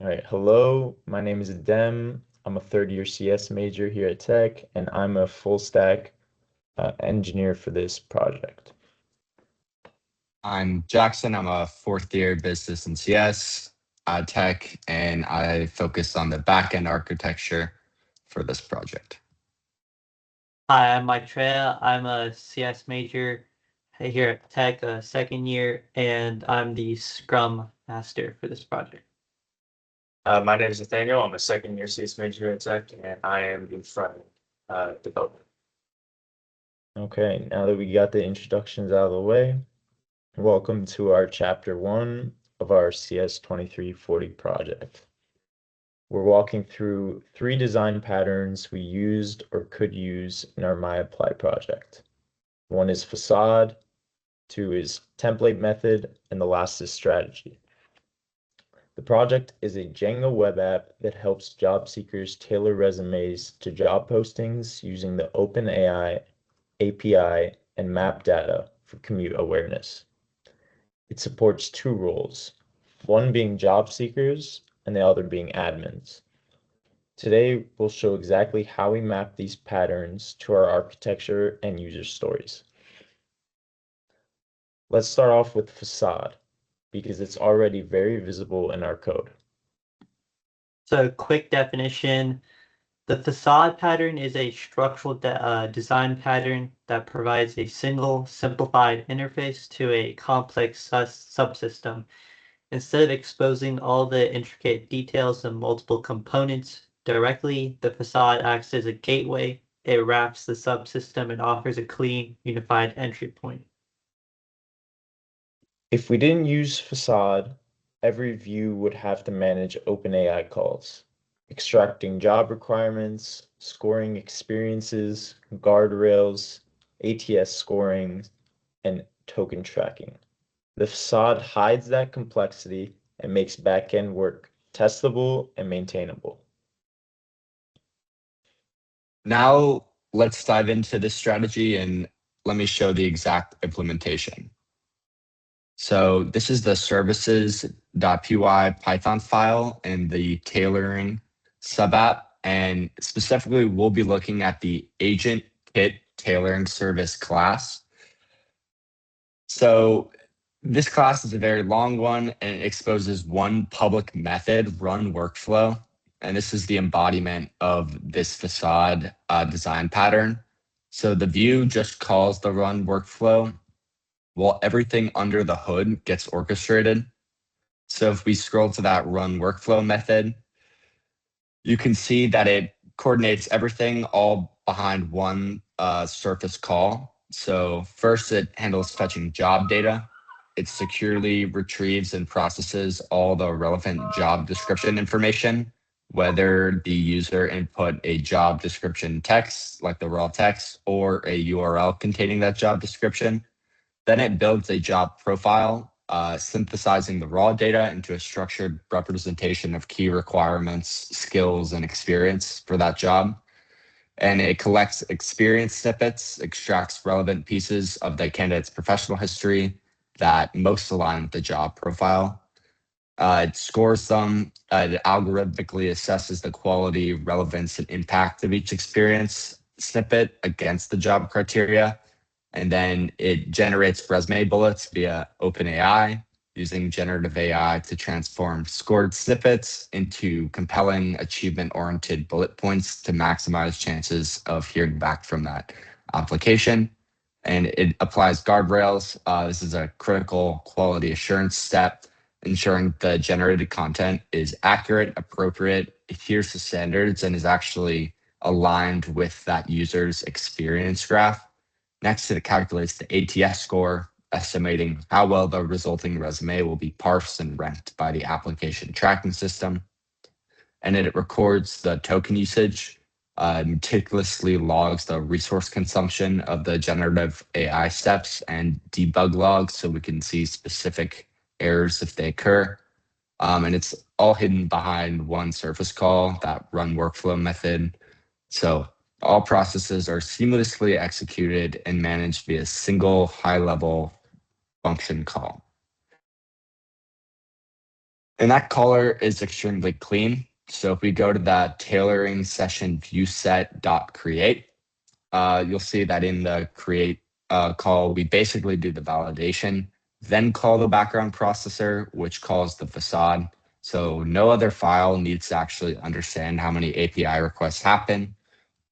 All right, hello. My name is Adem. I'm a third year CS major here at Tech, and I'm a full stack engineer for this project. I'm Jackson. I'm a fourth year business and CS tech, and I focus on the backend architecture for this project. Hi, I'm Mike Treya. I'm a CS major here at Tech, second year, and I'm the Scrum Master for this project. My name is Nathaniel. I'm a second year CS major at Tech, and I am the front developer. Okay, now that we got the introductions out of the way, welcome to our chapter 1 of our CS 2340 project. We're walking through 3 design patterns we used or could use in our MyApply project. One is facade, 2 is template method, and the last is strategy. The project is a Django web app that helps job seekers tailor resumes to job postings using the OpenAI API and map data for commute awareness. It supports 2 roles, one being job seekers and the other being admins. Today, we'll show exactly how we map these patterns to our architecture and user stories. Let's start off with facade, because it's already very visible in our code. So, quick definition, the facade pattern is a structural design pattern that provides a single, simplified interface to a complex subsystem. Instead of exposing all the intricate details of multiple components directly, the facade acts as a gateway. It wraps the subsystem and offers a clean, unified entry point. If we didn't use facade, every view would have to manage OpenAI calls, extracting job requirements, scoring experiences, guardrails, ATS scoring, and token tracking. The facade hides that complexity and makes backend work testable and maintainable. Now, let's dive into this strategy and let me show the exact implementation. So this is the services.py Python file and the tailoring sub app. And specifically, we'll be looking at the agent kit tailoring service class. So this class is a very long one and it exposes one public method, run workflow. And this is the embodiment of this facade design pattern. So the view just calls the run workflow while everything under the hood gets orchestrated. So if we scroll to that run workflow method, you can see that it coordinates everything all behind one surface call. So first it handles fetching job data. It securely retrieves and processes all the relevant job description information, whether the user input a job description text, like the raw text, or a URL containing that job description. Then it builds a job profile, synthesizing the raw data into a structured representation of key requirements, skills, and experience for that job. And it collects experience snippets, extracts relevant pieces of the candidate's professional history that most align with the job profile. It scores them, it algorithmically assesses the quality, relevance, and impact of each experience snippet against the job criteria, and then it generates resume bullets via OpenAI using generative AI to transform scored snippets into compelling achievement-oriented bullet points to maximize chances of hearing back from that application. And it applies guardrails. This is a critical quality assurance step, ensuring the generated content is accurate, appropriate, adheres to standards, and is actually aligned with that user's experience graph. Next, it calculates the ATS score, estimating how well the resulting resume will be parsed and ranked by the application tracking system. And then it records the token usage, meticulously logs the resource consumption of the generative AI steps and debug logs so we can see specific errors if they occur. And it's all hidden behind one surface call, that run workflow method. So all processes are seamlessly executed and managed via a single high-level function call. And that caller is extremely clean. So if we go to that tailoring session viewset.create, you'll see that in the create call, we basically do the validation, then call the background processor, which calls the facade. So no other file needs to actually understand how many API requests happen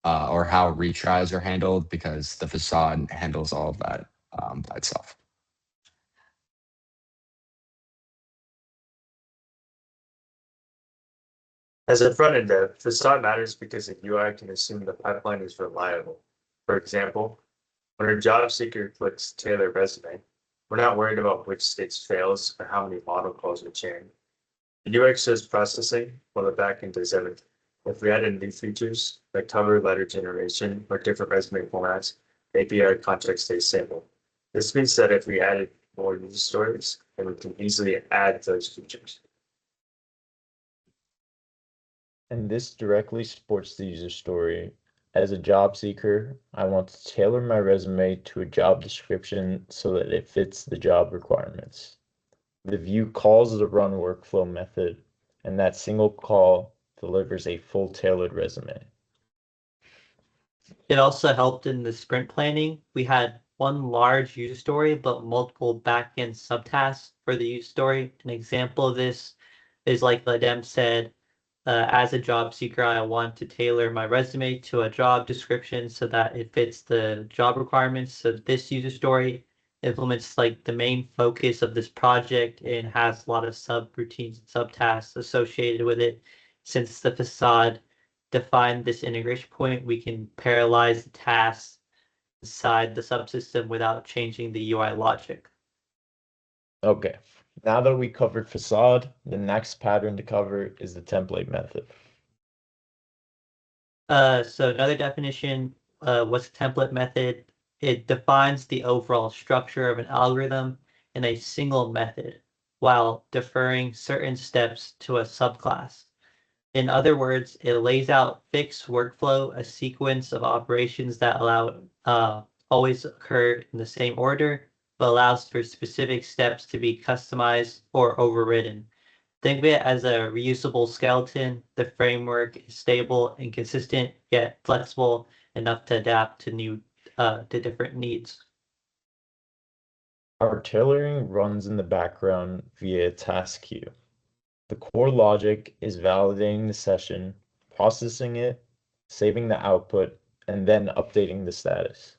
or how retries are handled, because the facade handles all of that by itself. As a front-end dev, facade matters because the UI can assume the pipeline is reliable. For example, when a job seeker clicks tailor resume, we're not worried about which states fails or how many model calls are chained. The UX does processing while the backend does everything. If we added new features like cover letter generation or different resume formats, the API contract stays stable. This means that if we added more user stories, then we can easily add those features. And this directly supports the user story. As a job seeker, I want to tailor my resume to a job description so that it fits the job requirements. The view calls the run workflow method, and that single call delivers a full tailored resume. It also helped in the sprint planning. We had one large user story, but multiple backend subtasks for the user story. An example of this is like Ladem said, as a job seeker, I want to tailor my resume to a job description so that it fits the job requirements. So this user story implements like the main focus of this project and has a lot of subroutines and subtasks associated with it. Since the facade defined this integration point, we can parallelize the tasks inside the subsystem without changing the UI logic. Okay, now that we covered facade, the next pattern to cover is the template method. So another definition, what's a template method? It defines the overall structure of an algorithm in a single method while deferring certain steps to a subclass. In other words, it lays out fixed workflow, a sequence of operations that allow always occur in the same order, but allows for specific steps to be customized or overridden. Think of it as a reusable skeleton. The framework is stable and consistent, yet flexible enough to adapt to different needs. Our tailoring runs in the background via a task queue. The core logic is validating the session, processing it, saving the output, and then updating the status.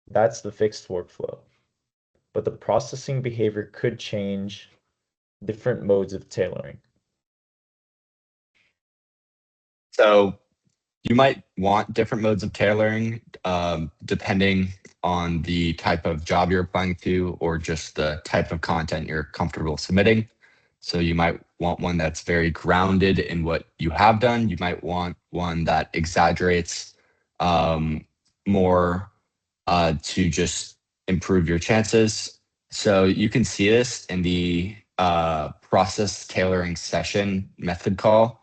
That's the fixed workflow. But the processing behavior could change different modes of tailoring. So you might want different modes of tailoring depending on the type of job you're applying to or just the type of content you're comfortable submitting. So you might want one that's very grounded in what you have done. You might want one that exaggerates more to just improve your chances. So you can see this in the process tailoring session method call.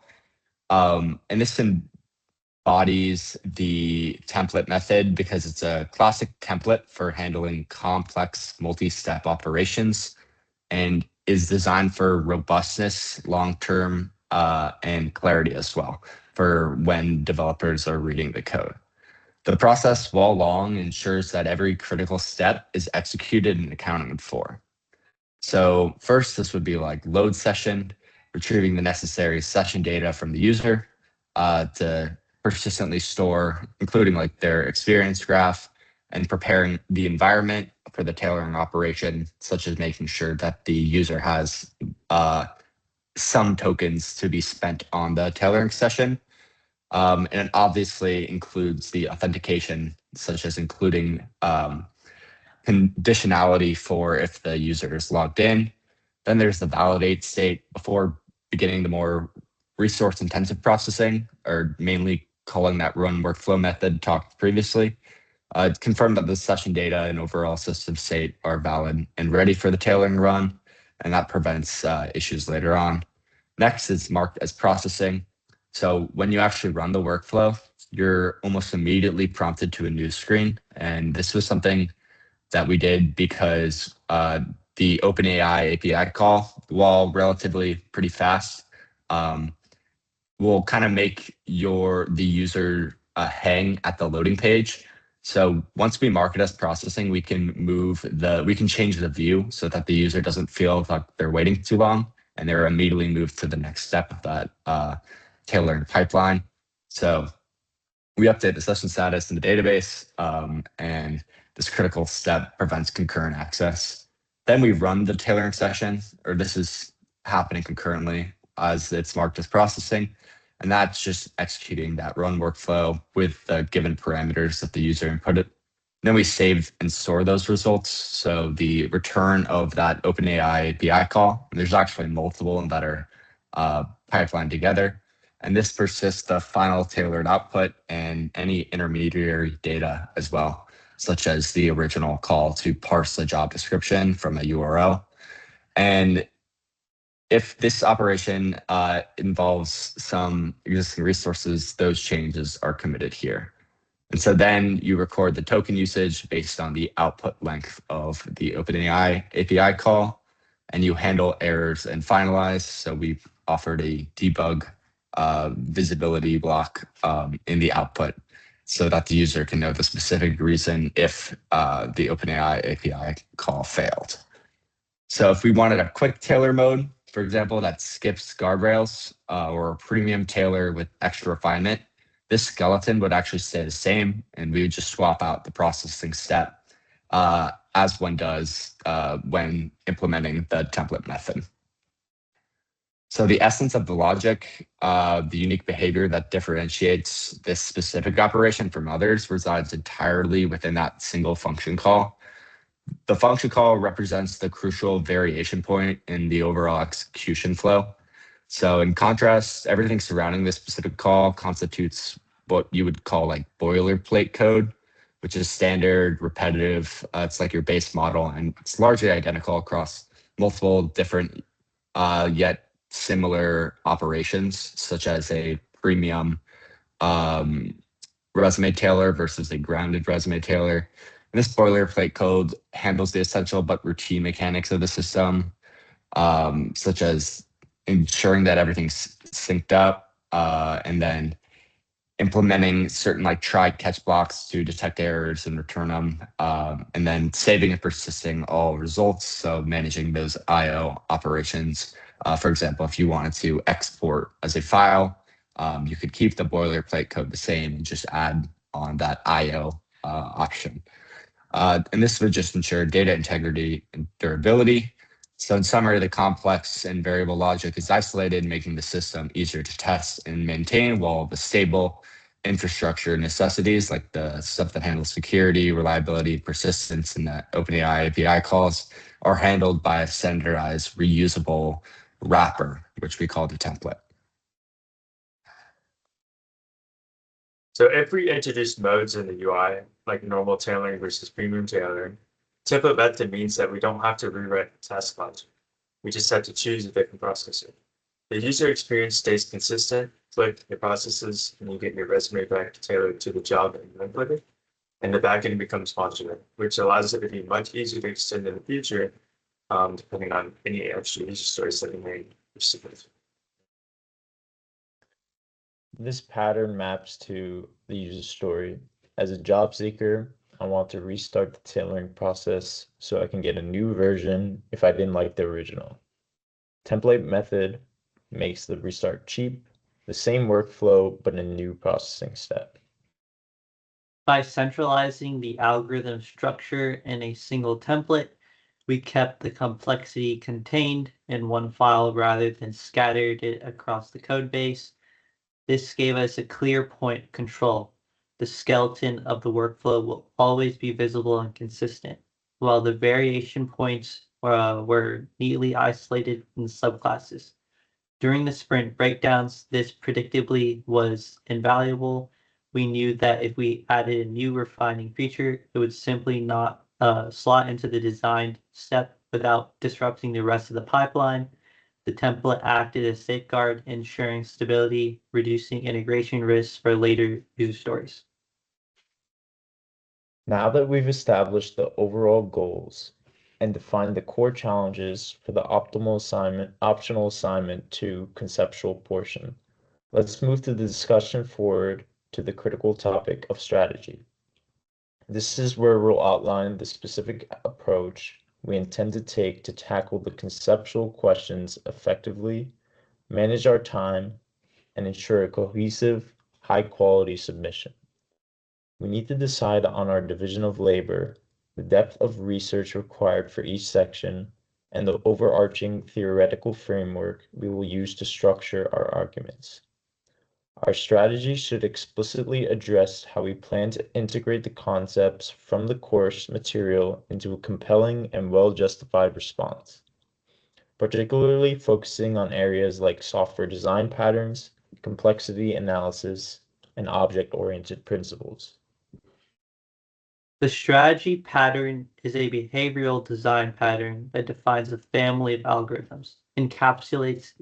And this embodies the template method because it's a classic template for handling complex multi-step operations and is designed for robustness, long-term, and clarity as well for when developers are reading the code. The process, while long, ensures that every critical step is executed and accounted for. So first, this would be like load session, retrieving the necessary session data from the user to persistently store, including like their experience graph, and preparing the environment for the tailoring operation, such as making sure that the user has some tokens to be spent on the tailoring session. And it obviously includes the authentication, such as including conditionality for if the user is logged in. Then there's the validate state before beginning the more resource intensive processing, or mainly calling that run workflow method talked previously. Confirm that the session data and overall system state are valid and ready for the tailoring run, and that prevents issues later on. Next is marked as processing. So when you actually run the workflow, you're almost immediately prompted to a new screen. And this was something that we did because the OpenAI API call, while relatively pretty fast, will kind of make the user hang at the loading page. So once we mark it as processing, we can change the view so that the user doesn't feel like they're waiting too long, and they're immediately moved to the next step of that tailoring pipeline. So we update the session status in the database, and this critical step prevents concurrent access. Then we run the tailoring session, or this is happening concurrently as it's marked as processing. And that's just executing that run workflow with the given parameters that the user inputted. Then we save and store those results. So the return of that OpenAI API call, there's actually multiple that are pipelined together. And this persists the final tailored output and any intermediary data as well, such as the original call to parse the job description from a URL. And if this operation involves some existing resources, those changes are committed here. And so then you record the token usage based on the output length of the OpenAI API call, and you handle errors and finalize. So we've offered a debug visibility block in the output so that the user can know the specific reason if the OpenAI API call failed. So if we wanted a quick tailor mode, for example, that skips guardrails or a premium tailor with extra refinement, this skeleton would actually stay the same, and we would just swap out the processing step as one does when implementing the template method. So the essence of the logic, the unique behavior that differentiates this specific operation from others resides entirely within that single function call. The function call represents the crucial variation point in the overall execution flow. So in contrast, everything surrounding this specific call constitutes what you would call like boilerplate code, which is standard, repetitive. It's like your base model, and it's largely identical across multiple different yet similar operations, such as a premium resume tailor versus a grounded resume tailor. And this boilerplate code handles the essential but routine mechanics of the system, such as ensuring that everything's synced up, and then implementing certain like try catch blocks to detect errors and return them, and then saving and persisting all results. So managing those IO operations. For example, if you wanted to export as a file, you could keep the boilerplate code the same and just add on that IO option. And this would just ensure data integrity and durability. So in summary, the complex and variable logic is isolated, making the system easier to test and maintain, while the stable infrastructure necessities, like the stuff that handles security, reliability, persistence, and the OpenAI API calls, are handled by a standardized, reusable wrapper, which we call the template. So if we introduce modes in the UI, like normal tailoring versus premium tailoring, template method means that we don't have to rewrite the task logic. We just have to choose a different processor. The user experience stays consistent. Click your processes, and you get your resume back tailored to the job that you inputted. And the backend becomes modular, which allows it to be much easier to extend in the future, depending on any extra user stories that you may receive. This pattern maps to the user story. As a job seeker, I want to restart the tailoring process so I can get a new version if I didn't like the original. Template method makes the restart cheap, the same workflow, but a new processing step. By centralizing the algorithm structure in a single template, we kept the complexity contained in one file rather than scattered it across the code base. This gave us a clear point of control. The skeleton of the workflow will always be visible and consistent, while the variation points were neatly isolated in subclasses. During the sprint breakdowns, this predictably was invaluable. We knew that if we added a new refining feature, it would simply not slot into the design step without disrupting the rest of the pipeline. The template acted as safeguard, ensuring stability, reducing integration risks for later user stories. Now that we've established the overall goals, and define the core challenges for the optional assignment to conceptual portion. Let's move to the discussion forward to the critical topic of strategy. This is where we'll outline the specific approach we intend to take to tackle the conceptual questions effectively, manage our time, and ensure a cohesive, high-quality submission. We need to decide on our division of labor, the depth of research required for each section, and the overarching theoretical framework we will use to structure our arguments. Our strategy should explicitly address how we plan to integrate the concepts from the course material into a compelling and well-justified response, particularly focusing on areas like software design patterns, complexity analysis, and object-oriented principles. The strategy pattern is a behavioral design pattern that defines a family of algorithms, encapsulates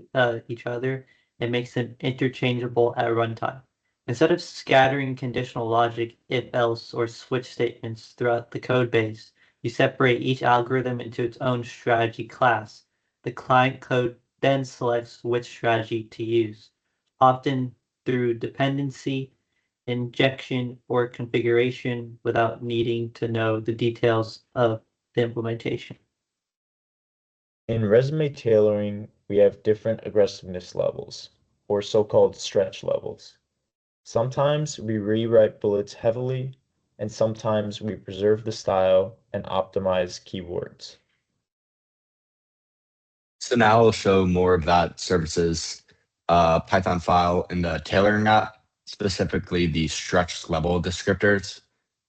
each other, and makes them interchangeable at runtime. Instead of scattering conditional logic, if else, or switch statements throughout the code base, you separate each algorithm into its own strategy class. The client code then selects which strategy to use, often through dependency injection or configuration without needing to know the details of the implementation. In resume tailoring, we have different aggressiveness levels, or so-called stretch levels. Sometimes we rewrite bullets heavily, and sometimes we preserve the style and optimize keywords. So now I'll show more of that services Python file in the tailoring app, specifically the stretch level descriptors.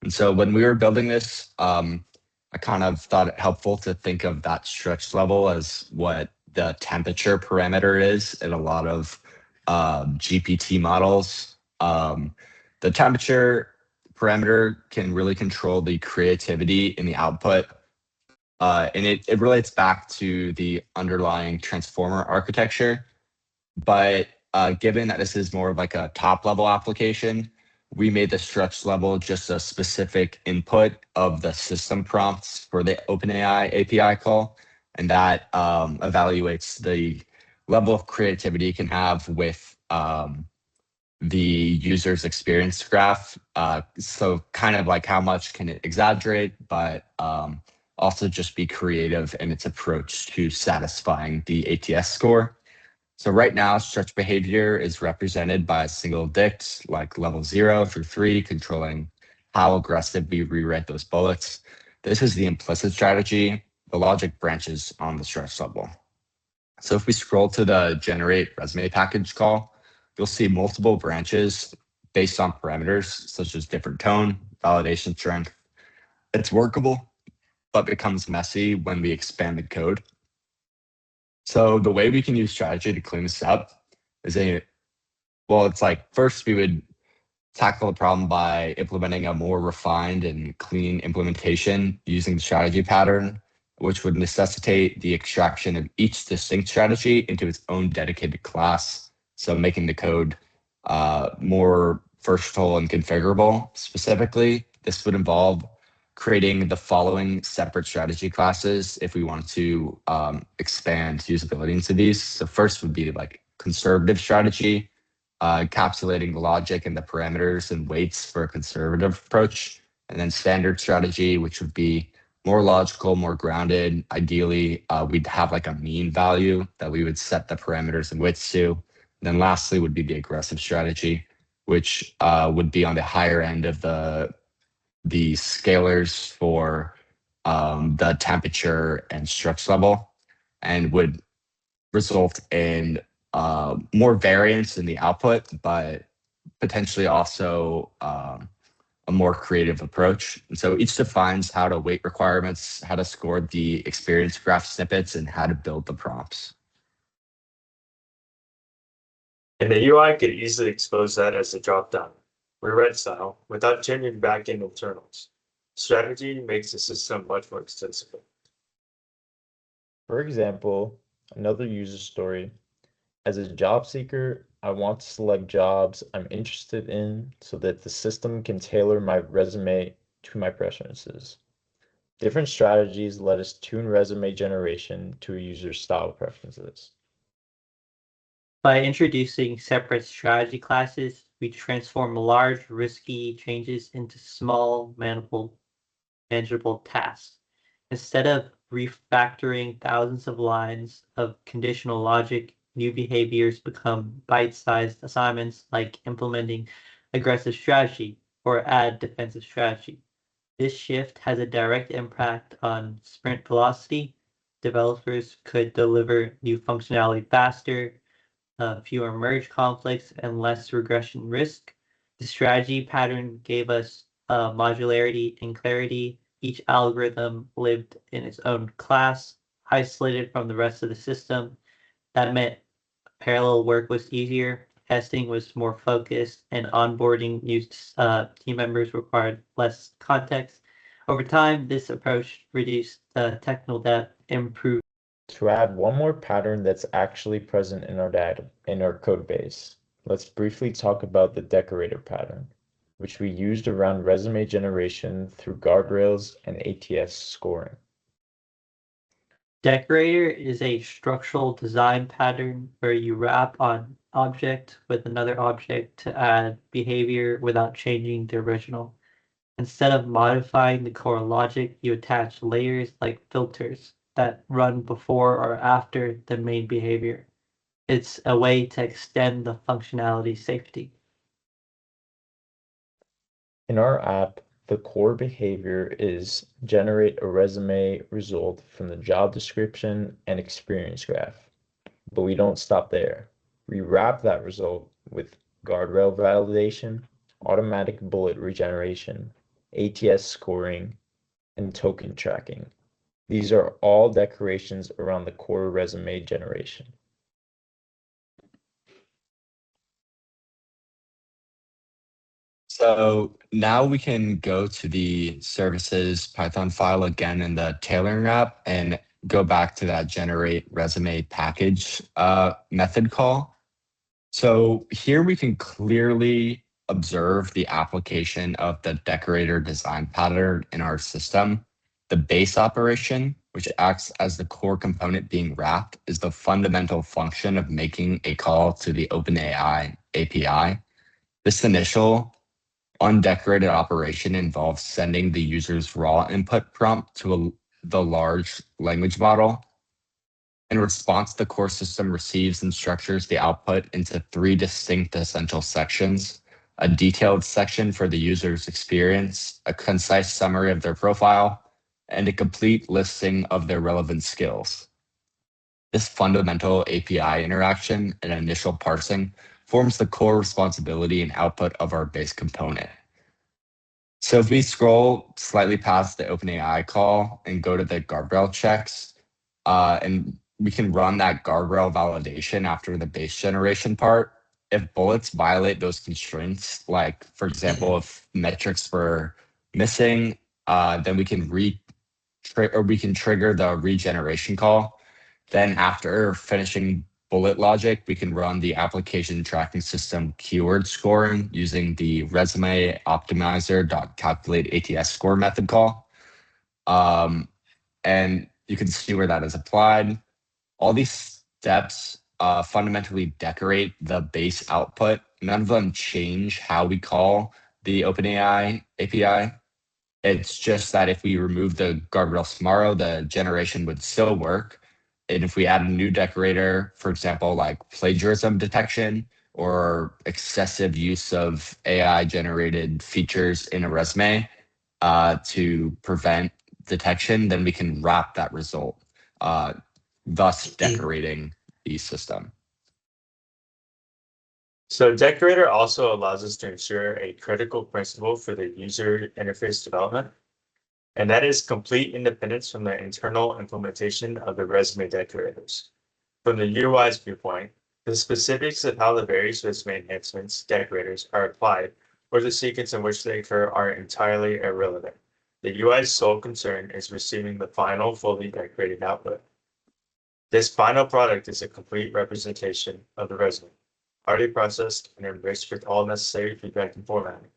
And so when we were building this, I kind of thought it helpful to think of that stretch level as what the temperature parameter is in a lot of GPT models. The temperature parameter can really control the creativity in the output. And it relates back to the underlying transformer architecture. But given that this is more of like a top level application, we made the stretch level just a specific input of the system prompts for the OpenAI API call. And that evaluates the level of creativity you can have with the user's experience graph. So kind of like how much can it exaggerate, but also just be creative in its approach to satisfying the ATS score. So right now, stretch behavior is represented by a single dict, like level 0 through 3, controlling how aggressive we rewrite those bullets. This is the implicit strategy. The logic branches on the stretch level. So if we scroll to the generate resume package call, you'll see multiple branches based on parameters, such as different tone, validation strength. It's workable, but becomes messy when we expand the code. So the way we can use strategy to clean this up is it's like first we would tackle the problem by implementing a more refined and clean implementation using the strategy pattern, which would necessitate the extraction of each distinct strategy into its own dedicated class. So making the code more versatile and configurable. Specifically, this would involve creating the following separate strategy classes if we want to expand usability into these. So first would be like conservative strategy, encapsulating the logic and the parameters and weights for a conservative approach. And then standard strategy, which would be more logical, more grounded. Ideally, we'd have like a mean value that we would set the parameters and weights to. And then lastly would be the aggressive strategy, which would be on the higher end of the scalars for the temperature and stretch level, and would result in more variance in the output, but potentially also a more creative approach. And so each defines how to weight requirements, how to score the experience graph snippets, and how to build the prompts. And the UI could easily expose that as a dropdown. Rewrite style without changing backend internals. Strategy makes the system much more extensible. For example, another user story. As a job seeker, I want to select jobs I'm interested in so that the system can tailor my resume to my preferences. Different strategies let us tune resume generation to a user's style preferences. By introducing separate strategy classes, we transform large, risky changes into small, manageable tasks. Instead of refactoring thousands of lines of conditional logic, new behaviors become bite-sized assignments like implementing aggressive strategy or add defensive strategy. This shift has a direct impact on sprint velocity. Developers could deliver new functionality faster, fewer merge conflicts, and less regression risk. The strategy pattern gave us modularity and clarity. Each algorithm lived in its own class, isolated from the rest of the system. That meant parallel work was easier, testing was more focused, and onboarding new team members required less context. Over time, this approach reduced technical debt, improved. To add one more pattern that's actually present in our code base, let's briefly talk about the decorator pattern, which we used around resume generation through guardrails and ATS scoring. Decorator is a structural design pattern where you wrap on object with another object to add behavior without changing the original. Instead of modifying the core logic, you attach layers like filters that run before or after the main behavior. It's a way to extend the functionality safety. In our app, the core behavior is generate a resume result from the job description and experience graph. But we don't stop there. We wrap that result with guardrail validation, automatic bullet regeneration, ATS scoring, and token tracking. These are all decorations around the core resume generation. So now we can go to the services Python file again in the tailoring app and go back to that generate resume package method call. So here we can clearly observe the application of the decorator design pattern in our system. The base operation, which acts as the core component being wrapped, is the fundamental function of making a call to the OpenAI API. This initial undecorated operation involves sending the user's raw input prompt to the large language model. In response, the core system receives and structures the output into three distinct essential sections: a detailed section for the user's experience, a concise summary of their profile, and a complete listing of their relevant skills. This fundamental API interaction and initial parsing forms the core responsibility and output of our base component. So if we scroll slightly past the OpenAI call and go to the guardrail checks, and we can run that guardrail validation after the base generation part. If bullets violate those constraints, like for example, if metrics were missing, then we can trigger the regeneration call. Then after finishing bullet logic, we can run the application tracking system keyword scoring using the resume optimizer.calculate ATS score method call. And you can see where that is applied. All these steps fundamentally decorate the base output. None of them change how we call the OpenAI API. It's just that if we remove the guardrails tomorrow, the generation would still work. And if we add a new decorator, for example, like plagiarism detection or excessive use of AI generated features in a resume to prevent detection, then we can wrap that result, thus decorating the system. So decorator also allows us to ensure a critical principle for the user interface development, and that is complete independence from the internal implementation of the resume decorators. From the UI's viewpoint, the specifics of how the various resume enhancements decorators are applied or the sequence in which they occur are entirely irrelevant. The UI's sole concern is receiving the final fully decorated output. This final product is a complete representation of the resume, already processed and enriched with all necessary feedback and formatting.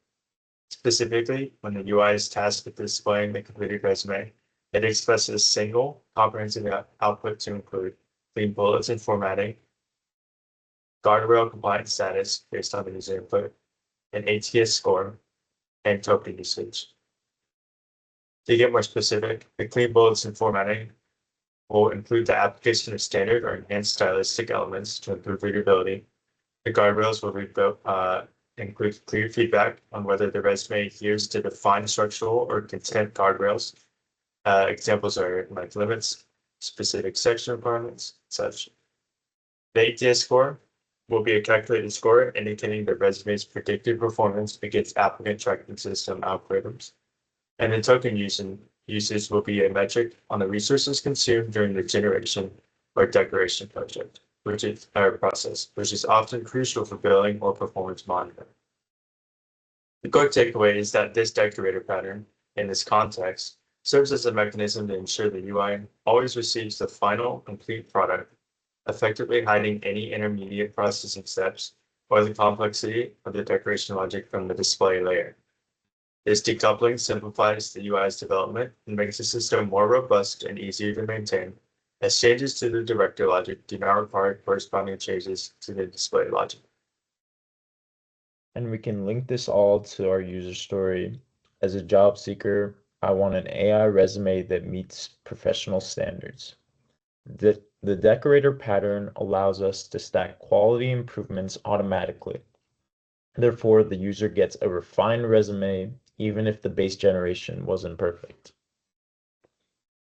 Specifically, when the UI is tasked with displaying the completed resume, It expresses single comprehensive output to include clean bullets and formatting, guardrail compliance status based on the user input, an ATS score, and token usage. To get more specific, the clean bullets and formatting will include the application of standard or enhanced stylistic elements to improve readability. The guardrails will include clear feedback on whether the resume adheres to defined structural or content guardrails. Examples are like limits, specific section requirements, such. The ATS score will be a calculated score indicating the resume's predicted performance against applicant tracking system algorithms. And the token usage will be a metric on the resources consumed during the generation or decoration project, which is our process, which is often crucial for billing or performance monitoring. The core takeaway is that this decorator pattern, in this context, serves as a mechanism to ensure the UI always receives the final complete product, effectively hiding any intermediate processing steps or the complexity of the decoration logic from the display layer. This decoupling simplifies the UI's development and makes the system more robust and easier to maintain, as changes to the director logic do not require corresponding changes to the display logic. And we can link this all to our user story. As a job seeker, I want an AI resume that meets professional standards. The decorator pattern allows us to stack quality improvements automatically. Therefore, the user gets a refined resume even if the base generation wasn't perfect.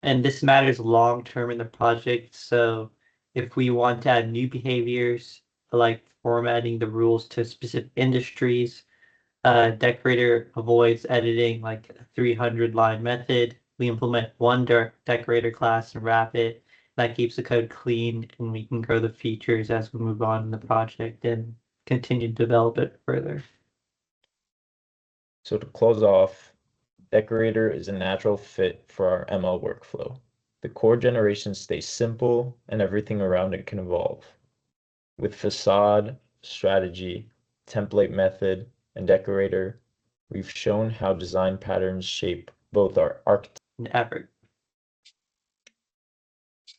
And this matters long term in the project. So if we want to add new behaviors like formatting the rules to specific industries, decorator avoids editing like a 300 line method. We implement one decorator class and wrap it. That keeps the code clean, and we can grow the features as we move on in the project and continue to develop it further. So to close off, decorator is a natural fit for our ML workflow. The core generation stays simple and everything around it can evolve. With facade, strategy, template method, and decorator, we've shown how design patterns shape both our architecture And effort.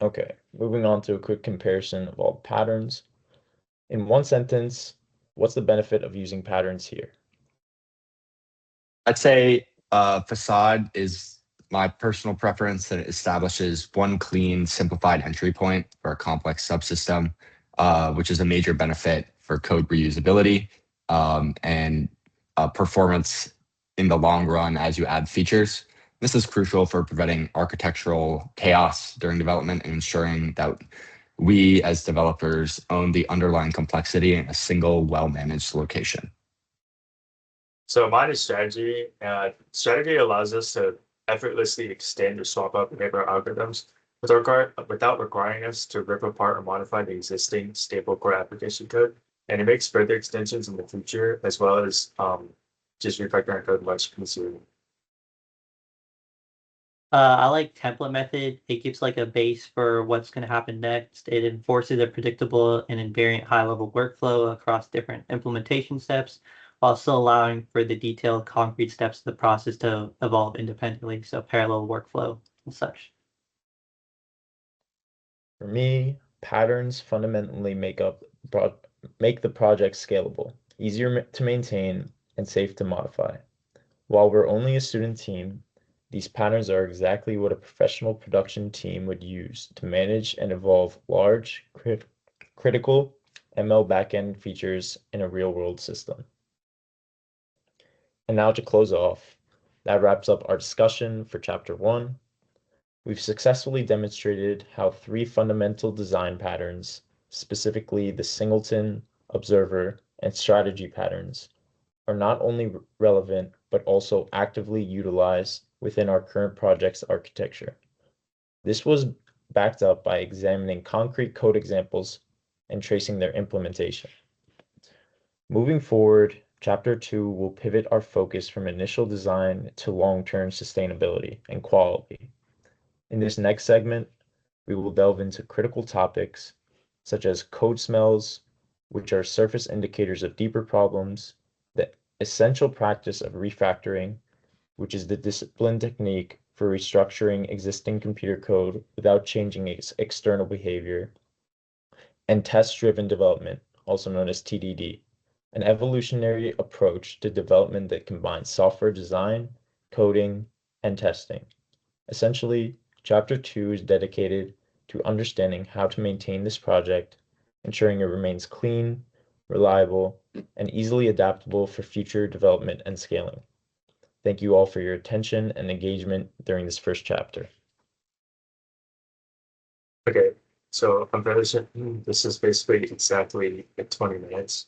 Okay, moving on to a quick comparison of all patterns. In one sentence, what's the benefit of using patterns here? I'd say facade is my personal preference, that it establishes one clean, simplified entry point for a complex subsystem, which is a major benefit for code reusability and performance in the long run as you add features. This is crucial for preventing architectural chaos during development and ensuring that we as developers own the underlying complexity in a single, well-managed location. So mine is strategy. Strategy allows us to effortlessly extend or swap out neighbor algorithms without requiring us to rip apart or modify the existing stable core application code. And it makes further extensions in the future, as well as just refactoring code much easier. I like template method. It gives like a base for what's going to happen next. It enforces a predictable and invariant high-level workflow across different implementation steps, while still allowing for the detailed concrete steps of the process to evolve independently. So parallel workflow and such. For me, patterns fundamentally make the project scalable, easier to maintain, and safe to modify. While we're only a student team, these patterns are exactly what a professional production team would use to manage and evolve large, critical ML backend features in a real-world system. And now to close off, that wraps up our discussion for Chapter 1. We've successfully demonstrated how 3 fundamental design patterns, specifically the singleton, observer, and strategy patterns, are not only relevant, but also actively utilized within our current project's architecture. This was backed up by examining concrete code examples and tracing their implementation. Moving forward, Chapter 2 will pivot our focus from initial design to long-term sustainability and quality. In this next segment, we will delve into critical topics such as code smells, which are surface indicators of deeper problems, the essential practice of refactoring, which is the disciplined technique for restructuring existing computer code without changing its external behavior, and test-driven development, also known as TDD, an evolutionary approach to development that combines software design, coding, and testing. Essentially, Chapter 2 is dedicated to understanding how to maintain this project, ensuring it remains clean, reliable, and easily adaptable for future development and scaling. Thank you all for your attention and engagement during this first chapter. Okay, so I'm fairly certain this is basically exactly like 20 minutes.